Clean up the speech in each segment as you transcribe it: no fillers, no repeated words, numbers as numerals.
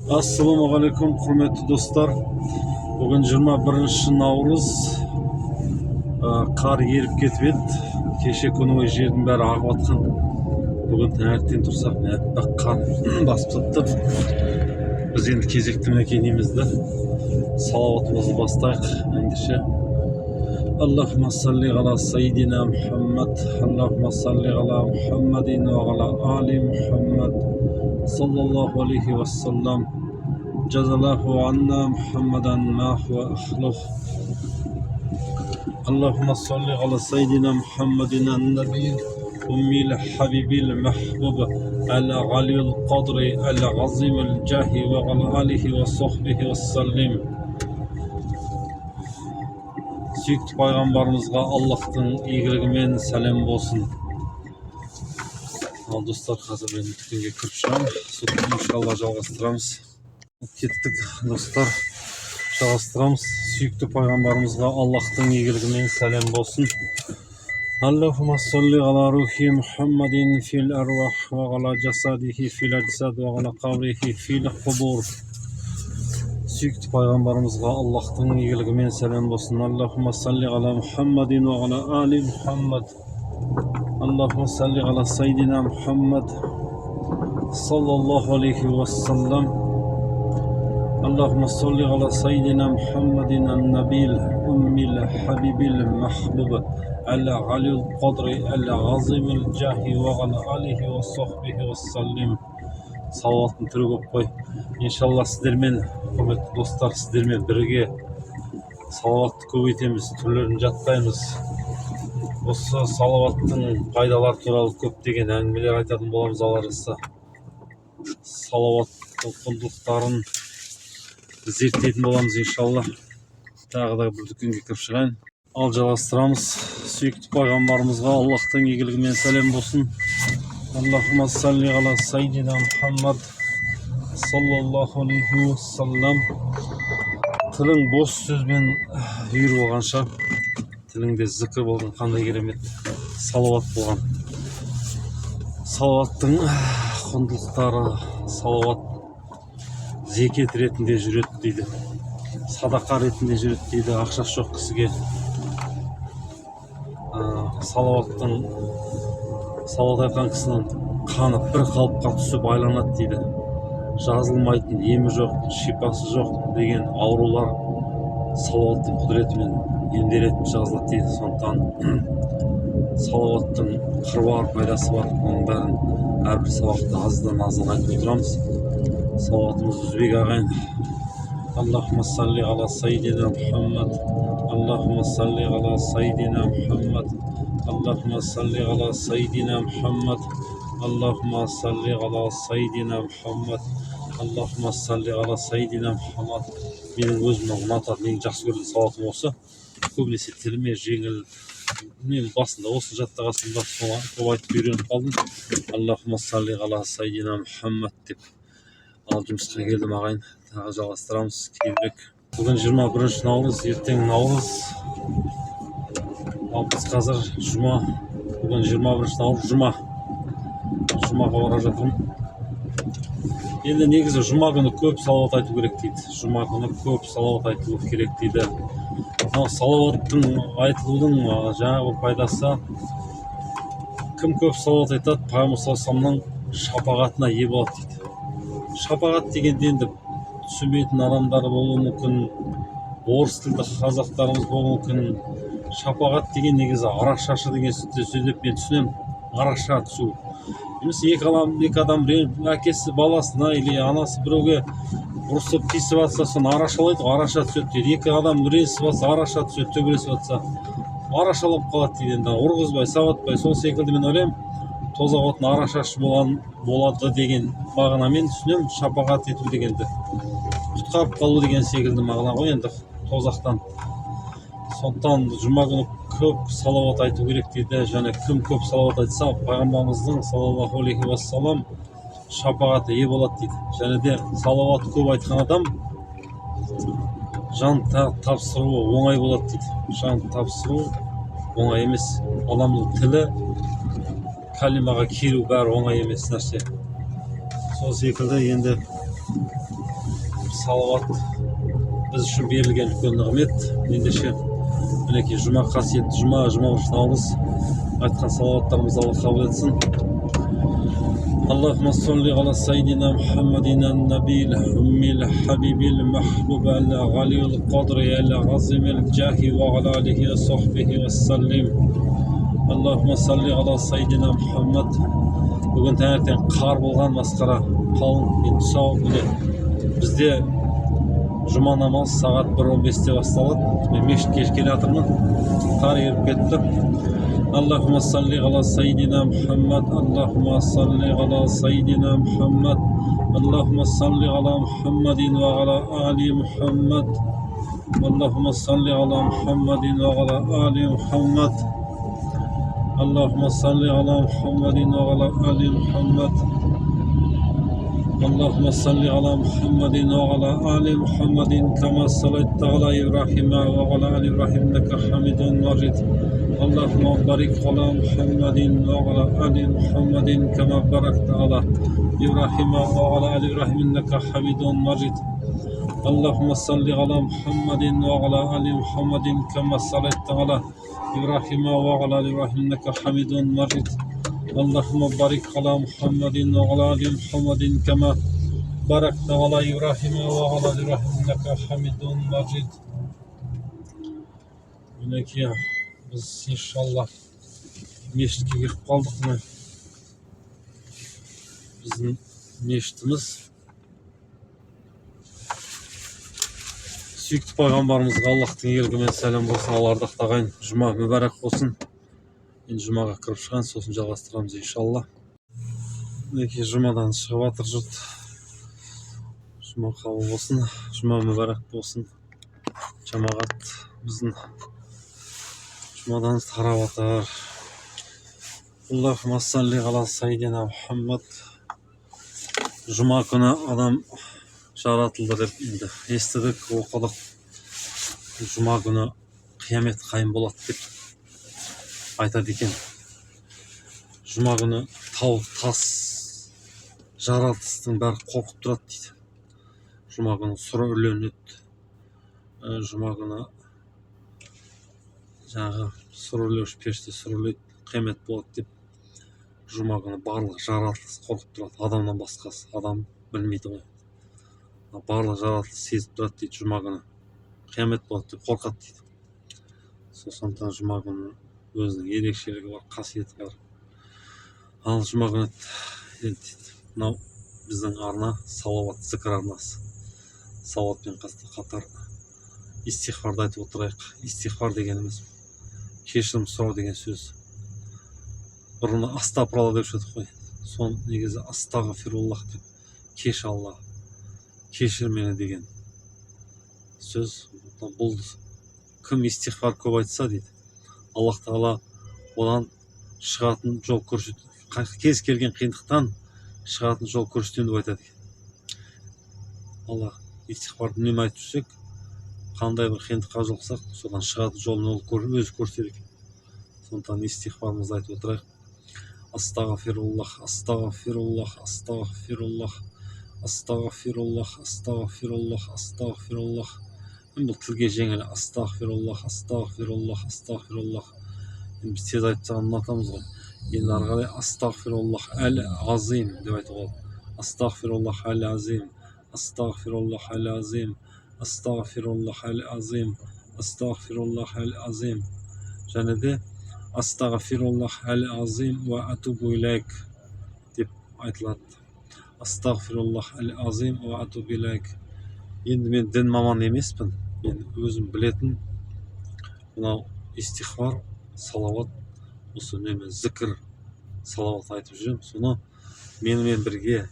Ассалаумағалейкум, құрметті достар. Бүгін 21 наурыз. Қар еріп кетіп еді. Кеше күні жердің бәрі ағып атқан. Бүгін таңертең тұрсақ, аппақ қар басып тұр. Біз енді кезекті мінекей немізді салауатымызды бастайық. Ендеше Аллахумма салли ала сайдина Мухаммад, Аллахумма салли ала Мухаммадин ва ала али Мухаммад саллаллаху алейхи вассалам. Джазалаху анна Мухаммадан ма хуа ахлух. Аллахумма салли ала сайдина Мухаммадин ан-набiyil ummil habibil mahbub al-ghalil qadri al-azim al-jahi wa ala alihi wa sahbihi wa sallim. Сүйікті пайғамбарымызға Аллахтың игілігімен сәлем болсын. Ал достар, қазір мен дүкенге кіріп шығамын. Сосын иншалла жалғастырамыз. Кеттік достар, жалғастырамыз. Сүйікті пайғамбарымызға Аллахтың игілігімен сәлем болсын. Аллахумма салли ала рухи Мухаммадин фил арвах ва ала жасадихи фил аджсад ва ала қабрихи фил қубур. Сүйікті пайғамбарымызға Аллахтың игілігімен сәлем болсын. Аллахумма салли ала Мухаммадин ва ала али Мухаммад. Аллахумма салли ала сайдина Мухаммад саллаллаху алейхи вассалам. Аллахумма салли ала сайдина Мухаммадин ан-набiyil ummil habibil mahbub al-ghalil qadri al-azim al-jahi wa ala alihi wa sahbihi wa sallim. Салауаттың түрі көп қой. Иншалла сіздермен, құрметті достар, сіздермен бірге салауатты көбейтеміз, түрлерін жаттаймыз. Осы салауаттың пайдалары туралы көптеген әңгімелер айтатын боламыз алла жазса. Салауаттың құндылықтарын зерттейтін боламыз иншалла. Тағы да бір дүкенге кіріп шығайын. Ал жалғастырамыз. Сүйікті пайғамбарымызға Аллахтың игілігімен сәлем болсын. Аллахумма салли ала сайдина Мухаммад саллаллаху алейхи вассалам. Тілің бос сөзбен үйір болғанша, тіліңде зікір болған, қандай керемет салауат болған. Салауаттың құндылықтары, салауат зекет ретінде жүреді дейді, садақа ретінде жүреді дейді, ақшасы жоқ кісіге. Салауат айтқан кісінің қаны бір қалыпқа түсіп айланады дейді. Жазылмайтын, емі жоқ, шипасы жоқ деген аурулар салауаттың құдіретімен емделеді, жазылады дейді. Сондықтан салауаттың қыруар пайдасы бар. Оның бәрін әрбір сабақта аздан айтып отырамыз. Салауатымызды үзбек ағайын. Аллахумма салли ала сайдина Мухаммад. Аллахумма салли ала сайдина Мухаммад. Аллахумма салли ала сайдина Мухаммад. Аллахумма салли ала сайдина Мухаммад. Аллахумма салли ала сайдина Мухаммад. Менің өзімнің ұнататын, ең жақсы көрген салатым осы. Көбінесе тіліме жеңіл, мен басында осы жаттағасында көп айтып үйреніп қалдым. Аллахумма салли ала сайдина Мухаммад деп. Ал жұмысқа келдім ағайын. Тағы жалғастырамыз кейінірек. Бүгін 21 наурыз, ертең наурыз. Ал біз қазір жұма. Бүгін 21 наурыз жұма. Жұмаға бара жатырмын. Енді негізі жұма күні көп салауат айту керек дейді. Жұма күні көп салауат айту керек дейді. Салауаттың айтылудың жаңағы бір пайдасы, кім көп салауат айтады, Пайғамбар саллаллаху шапағатына ие болады дейді. Шапағат дегенде енді түсінбейтін адамдар болуы мүмкін, орыс тілді қазақтарымыз болуы мүмкін. Шапағат деген негізі арашашы деген сөз деп мен түсінемін. Араша түсу. Немесе екі адам әкесі баласына или анасы біреуге ұрысып тиісіп жатса, соны арашалайды, араша түседі дейді. Екі адам ренжісіп жатса, араша түседі, төбелесіп жатса, арашалап қалады дейді. Енді ұрғызбай, сабатпай, сол секілді мен ойлаймын, тозақ отын арашашы болады деген мағынамен түсінемін. Шапағат ету дегенді құтқарып қалу деген секілді мағына ғой енді тозақтан. Сондықтан жұма күні көп салауат айту керек дейді. Және кім көп салауат айтса, пайғамбарымыздың саллаллаху алейхи вассалам шапағаты ие болады дейді. Және де салауат көп айтқан адам жан тапсыруы оңай болады дейді. Жан тапсыру оңай емес. Адамның тілі, калимаға келу бәрі оңай емес нәрсе. Сол секілді енді салауат біз үшін берілген үлкен нығмет. Ендеше мінекей жұма қасиетті жұма наурыз айтқан салауаттарымызды Алла қабыл етсін. اللهم صل على سيدنا محمد النبي الأمي الحبيب المحبوب الغالي القدر العظيم الجاه وعلى آله وصحبه وسلم. اللهم صل على سيدنا محمد. Бүгін таңертең қар болған, масқара қалың, тұсау. Бізде жұма намаз сағат 1:15-те басталады. Мен мешітке келе жатырмын, қар еріп кетті. اللهم صل على سيدنا محمد. اللهم صل على سيدنا محمد. اللهم صل على محمد وعلى آل محمد. اللهم صل على محمد وعلى آل محمد. اللهم صل على محمد وعلى آل محمد. اللهم صل على محمد وعلى آل محمد كما صليت على إبراهيم وعلى آل إبراهيم إنك حميد مجيد. اللهم بارك على محمد وعلى آل محمد كما باركت على إبراهيم وعلى آل إبراهيم إنك حميد مجيد. اللهم صل على محمد وعلى آل محمد كما صليت على إبراهيم وعلى آل إبراهيم إنك حميد مجيد. اللهم بارك على محمد وعلى آل محمد كما باركت على إبراهيم وعلى آل إبراهيم إنك حميد مجيد. Мінекей біз иншалла мешітке келіп қалдық. Біздің мешітіміз сүйікті пайғамбарымызға Аллахтың елігімен сәлем болсын. Алла ардақтаған ағайын, жұма мүбәрәк болсын. Енді жұмаға кіріп шығайын, сосын жалғастырамыз иншалла. Мінекей жұмадан шығып жатыр жұрт. Жұма қабыл болсын, жұма мүбәрәк болсын. Жамағат біздің жұмадан тарап жатыр. Аллахумма салли ала сайдина Мұхаммад. Жұма күні адам жаратылды деп енді естідік, оқыдық. Жұма күні қиямет қайым болады деп айтады екен. Жұма күні тау, тас, жаратылыстың бәрі қорқып тұрады дейді. Жұма күні сұр үрленеді. Жұма күні жаңағы сұр үрлеуіш пеште сұр үрлейді, қиямет болады деп. Жұма күні барлық жаратылыс қорқып тұрады. Адамнан басқасы, адам білмейді ғой. Барлық жаратылыс сезіп тұрады дейді. Жұма күні қиямет болады деп қорқады дейді. Сондықтан жұма күні өзінің ерекшелігі бар, қасиеті бар. Ал жұма күні мынау біздің арна салауат зікір арнасы. Салауатпен қатар истихфарды айтып отырайық. Истихфар дегеніміз кешірім сұрау деген сөз. Бұрын астапыралла деп едік қой. Соны негізі астағфируллах деп, кеш Алла, кешір мені деген сөз. Бұл кім истихфар көп айтса дейді, Аллах Тағала одан шығатын жол көрсетеді. Кез келген қиындықтан шығатын жол көрсетемін деп айтады. Алла истихфарды үнемі айтып жүрсек, қандай бір қиындыққа жолықсақ, содан шығатын жолын ол өзі көрсетеді екен. Сондықтан истихфарымызды айтып отырайық. Астағфируллах, астағфируллах, астағфируллах, астағфируллах, астағфируллах, астағфируллах. Бұл тілге жеңіл. Астағфируллах, астағфируллах, астағфируллах. Біз тез айтсаған ұнатамыз ғой. Енді ары қарай астағфируллах әл-азим деп айтуға болады. Астағфируллах әл-азим, астағфируллах әл-азим, астағфируллах әл-азим, астағфируллах әл-азим. Және де астағфируллах әл-азим ва атубу илайк деп айтылады. Астағфируллах әл-азим ва атубу илайк. Енді мен дін маман емеспін. Мен өзім білетін мынау истихфар, салауат, осы үнемі зікір, салауат айтып жүремін. Соны менімен бірге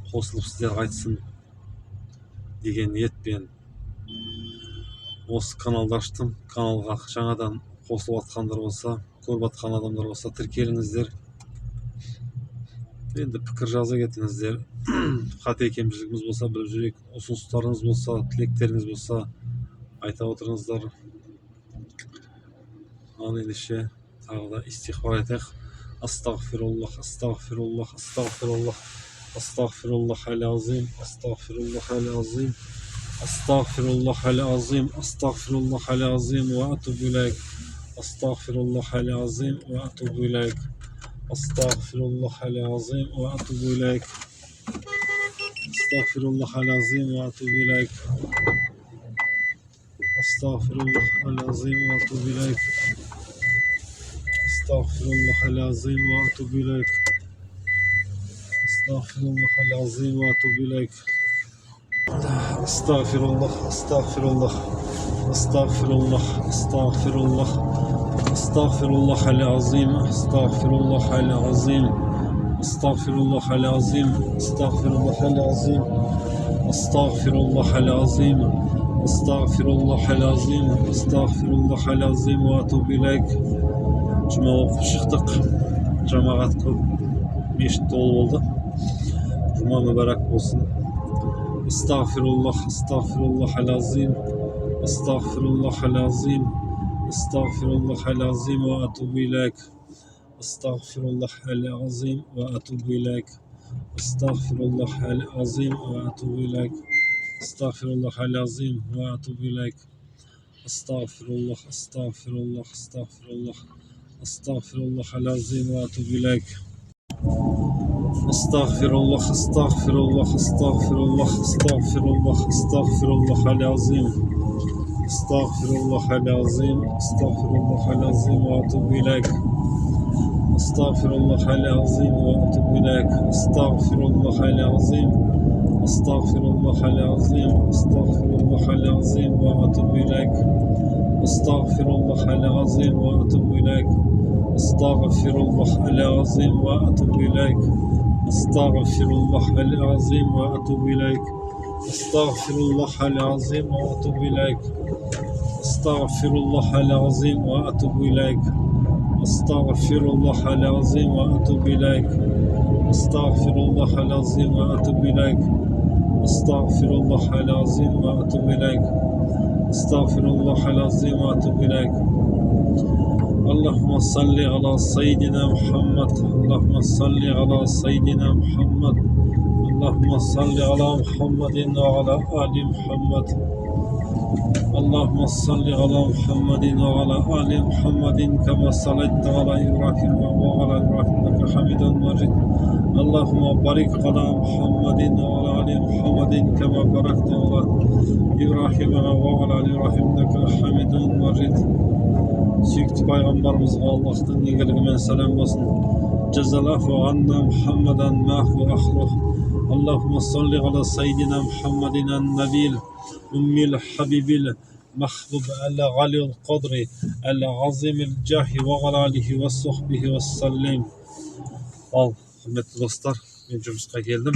қосылып сіздер айтсын деген ниетпен осы каналды аштым. Каналға жаңадан қосылып жатқандар болса, көріп жатқан адамдар болса, тіркеліңіздер. Енді пікір жаза кетіңіздер. Қате кемшілігіміз болса біліп жүрейік. Ұсыныстарыңыз болса, тілектеріңіз болса айта отырыңыздар. Ал ендеше тағы да истихфар айтайық. Астағфируллах, астағфируллах, астағфируллах, астағфируллах әл-азим, астағфируллах әл-азим, Estağfirullahal azim, estağfirullahal azim ve etûbü ileyk. Estağfirullahal azim ve etûbü ileyk. Estağfirullahal azim ve etûbü ileyk. Estağfirullahal azim ve etûbü ileyk. Estağfirullahal azim ve etûbü ileyk. Estağfirullahal azim ve etûbü ileyk. Estağfirullahal azim ve etûbü ileyk. Estağfirullah, estağfirullah, estağfirullah, estağfirullah, estağfirullahal azim, estağfirullahal azim, estağfirullahal azim, estağfirullahal azim, estağfirullahal azim, estağfirullahal azim, estağfirullahal azim ve etûbü ileyk. Cuma okup çıktık. Cemaat көп, meşit dolu oldu. Cuma mübarek olsun. Estağfirullah, estağfirullahal azim, estağfirullahal azim, estağfirullahal azim ve etûbü ileyk. Estağfirullahal azim ve etûbü ileyk. Estağfirullahal azim ve etûbü ileyk. Estağfirullahal azim ve etûbü ileyk. Estağfirullah, estağfirullah, estağfirullah, estağfirullahal azim ve etûbü ileyk. Estağfirullah, estağfirullah, estağfirullah, estağfirullah, estağfirullahal azim. Estağfirullahal azim, estağfirullahal azim ve etûbü ileyk. Estağfirullahal azim ve etûbü ileyk. Estağfirullahal azim, estağfirullahal azim, estağfirullahal azim ve etûbü ileyk. Estağfirullahal azim ve etûbü ileyk. Estağfirullahal azim ve etûbü ileyk. Estağfirullahal azim ve etûbü ileyk. Estağfirullahal azim ve etûbü ileyk. Estağfirullahal azim ve etûbü ileyk. Estağfirullahal azim ve etûbü ileyk. Estağfirullahal azim ve etûbü ileyk. Estağfirullahal azim ve etûbü ileyk. Estağfirullahal azim ve etûbü ileyk. Allahümme salli ala seyyidina Muhammed. Allahümme salli ala seyyidina Muhammed. Allahümme salli ala Muhammedin ve ala ali Muhammed. Allahümme salli ala Muhammedin ve ala ali Muhammedin kema sallaita ala İbrahim ve ala İbrahim inneke hamidun mecid. Allahümme barik ala Muhammedin ve ala ali Muhammedin kema barakta ala İbrahim ve ala ali İbrahim inneke hamidun mecid. Süykü Peygamberimizge Allah'tan egeligimen selam olsun. Cezalahu anna Muhammeden mahvu ahluh. Allahümme salli ala seyyidina Muhammedin en-nebil ummil habibil mahbub el-galil kadri el-azimil cahi ve galalihi ve sohbihi ve sellim. Al, hürmetli dostlar, ben жұмысқа geldim.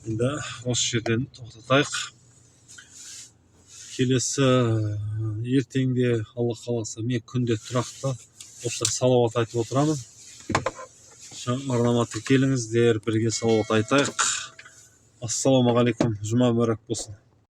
Şimdi осы жерден тоқтатайық. Келесі ертеңде Алла қаласа мен күнде тұрақты осы салауат айтып отырамын. Арнаматқа келіңіздер, бірге салауат айтайық. Ассаламағалейкум, жұма мүбәрәк болсын.